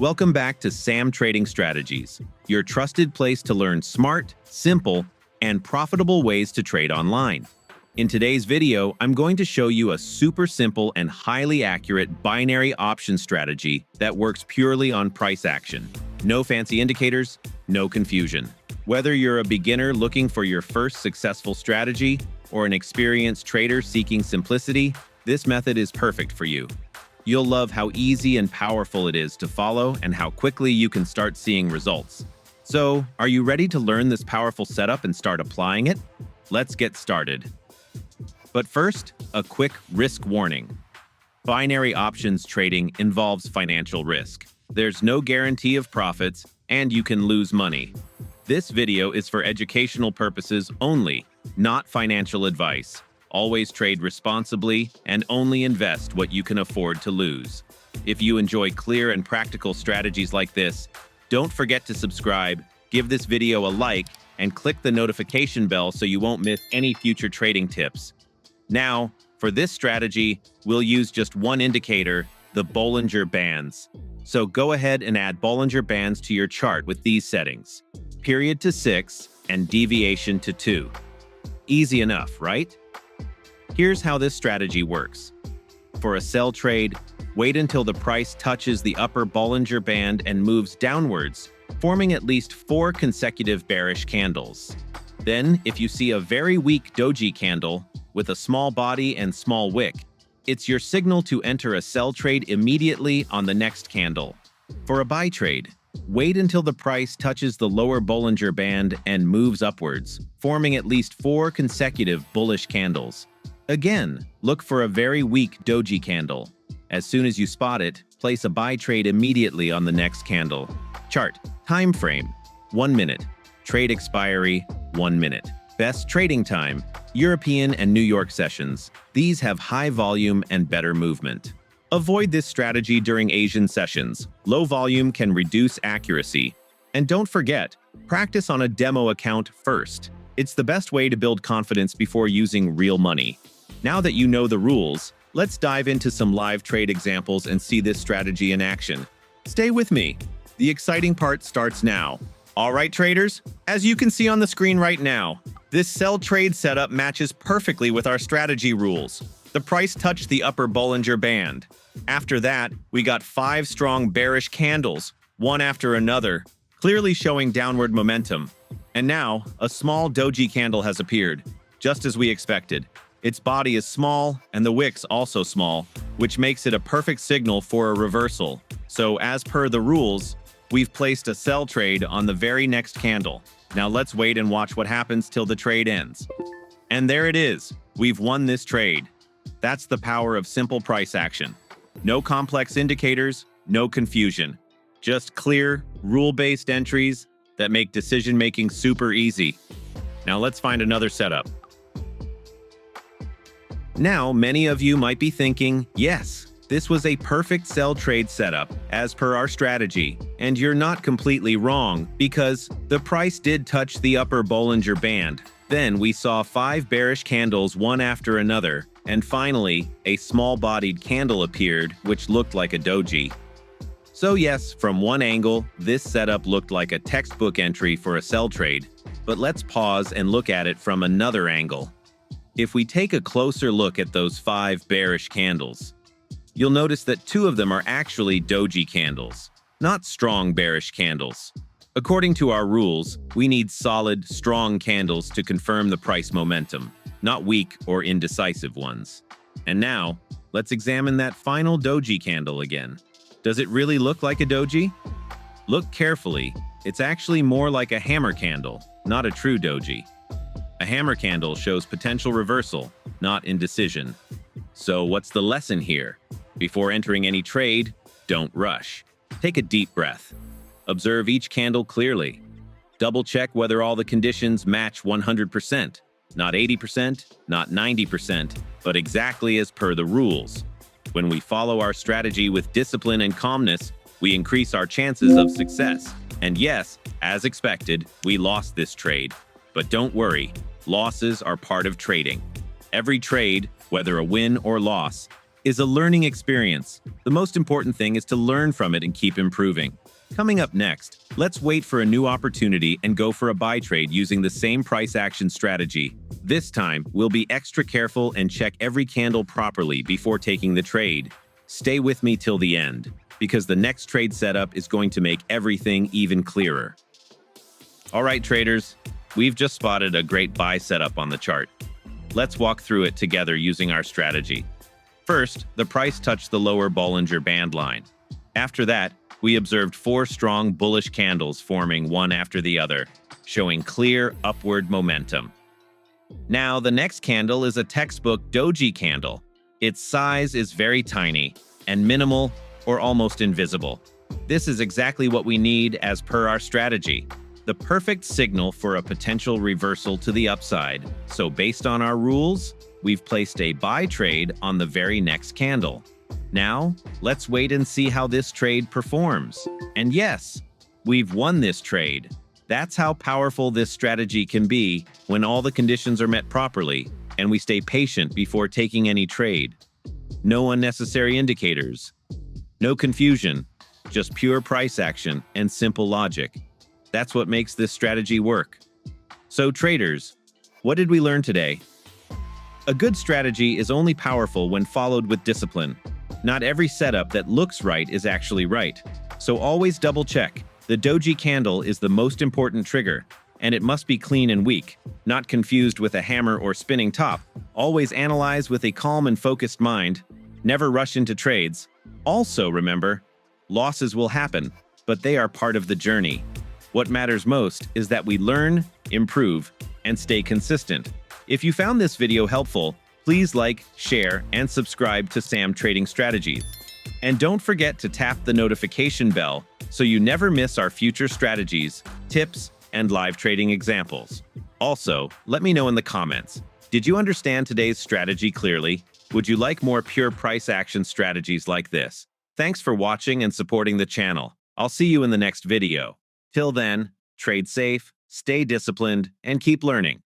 Welcome back to Sam Trading Strategies, your trusted place to learn smart, simple, and profitable ways to trade online. In today's video, I'm going to show you a super simple and highly accurate binary option strategy that works purely on price action. No fancy indicators, no confusion. Whether you're a beginner looking for your first successful strategy or an experienced trader seeking simplicity, this method is perfect for you. You'll love how easy and powerful it is to follow and how quickly you can start seeing results. So, are you ready to learn this powerful setup and start applying it? Let's get started. But first, a quick risk warning. Binary options trading involves financial risk. There's no guarantee of profits, and you can lose money. This video is for educational purposes only, not financial advice. Always trade responsibly and only invest what you can afford to lose. If you enjoy clear and practical strategies like this, don't forget to subscribe, give this video a like, and click the notification bell so you won't miss any future trading tips. Now, for this strategy, we'll use just one indicator, the Bollinger Bands. So go ahead and add Bollinger Bands to your chart with these settings: period to 6 and deviation to 2. Easy enough, right? Here's how this strategy works. For a sell trade, wait until the price touches the upper Bollinger Band and moves downwards, forming at least 4 consecutive bearish candles. Then, if you see a very weak Doji candle with a small body and small wick, it's your signal to enter a sell trade immediately on the next candle. For a buy trade, wait until the price touches the lower Bollinger Band and moves upwards, forming at least 4 consecutive bullish candles. Again, look for a very weak Doji candle. As soon as you spot it, place a buy trade immediately on the next candle. Chart. Time frame: 1 minute. Trade expiry: 1 minute. Best trading time: European and New York sessions. These have high volume and better movement. Avoid this strategy during Asian sessions. Low volume can reduce accuracy. And don't forget, practice on a demo account first. It's the best way to build confidence before using real money. Now that you know the rules, let's dive into some live trade examples and see this strategy in action. Stay with me. The exciting part starts now. All right, traders, as you can see on the screen right now, this sell trade setup matches perfectly with our strategy rules. The price touched the upper Bollinger Band. After that, we got 5 strong bearish candles, one after another, clearly showing downward momentum. And now, a small Doji candle has appeared, just as we expected. Its body is small, and the wicks also small, which makes it a perfect signal for a reversal. So as per the rules, we've placed a sell trade on the very next candle. Now let's wait and watch what happens till the trade ends. And there it is. We've won this trade. That's the power of simple price action. No complex indicators, no confusion. Just clear, rule-based entries that make decision-making super easy. Now let's find another setup. Now, many of you might be thinking, yes, this was a perfect sell trade setup as per our strategy, and you're not completely wrong because the price did touch the upper Bollinger Band. Then we saw 5 bearish candles one after another, and finally, a small-bodied candle appeared which looked like a doji. So yes, from one angle, this setup looked like a textbook entry for a sell trade, but let's pause and look at it from another angle. If we take a closer look at those 5 bearish candles, you'll notice that 2 of them are actually doji candles, not strong bearish candles. According to our rules, we need solid, strong candles to confirm the price momentum, not weak or indecisive ones. And now, let's examine that final doji candle again. Does it really look like a doji? Look carefully. It's actually more like a hammer candle, not a true doji. A hammer candle shows potential reversal, not indecision. So what's the lesson here? Before entering any trade, don't rush. Take a deep breath. Observe each candle clearly. Double-check whether all the conditions match 100%. Not 80%, not 90%, but exactly as per the rules. When we follow our strategy with discipline and calmness, we increase our chances of success. And yes, as expected, we lost this trade. But don't worry, losses are part of trading. Every trade, whether a win or loss, is a learning experience. The most important thing is to learn from it and keep improving. Coming up next, let's wait for a new opportunity and go for a buy trade using the same price action strategy. This time, we'll be extra careful and check every candle properly before taking the trade. Stay with me till the end, because the next trade setup is going to make everything even clearer. All right, traders, we've just spotted a great buy setup on the chart. Let's walk through it together using our strategy. First, the price touched the lower Bollinger band line. After that, we observed 4 strong bullish candles forming one after the other, showing clear upward momentum. Now, the next candle is a textbook Doji candle. Its size is very tiny and minimal or almost invisible. This is exactly what we need as per our strategy. The perfect signal for a potential reversal to the upside. So based on our rules, we've placed a buy trade on the very next candle. Now, let's wait and see how this trade performs. And yes, we've won this trade. That's how powerful this strategy can be when all the conditions are met properly and we stay patient before taking any trade. No unnecessary indicators, no confusion, just pure price action and simple logic. That's what makes this strategy work. So traders, what did we learn today? A good strategy is only powerful when followed with discipline. Not every setup that looks right is actually right. So always double check. The Doji candle is the most important trigger, and it must be clean and weak, not confused with a hammer or spinning top. Always analyze with a calm and focused mind. Never rush into trades. Also remember, losses will happen, but they are part of the journey. What matters most is that we learn, improve, and stay consistent. If you found this video helpful, please like, share, and subscribe to Sam Trading Strategies. And don't forget to tap the notification bell so you never miss our future strategies, tips, and live trading examples. Also, let me know in the comments, did you understand today's strategy clearly? Would you like more pure price action strategies like this? Thanks for watching and supporting the channel. I'll see you in the next video. Till then, trade safe, stay disciplined, and keep learning.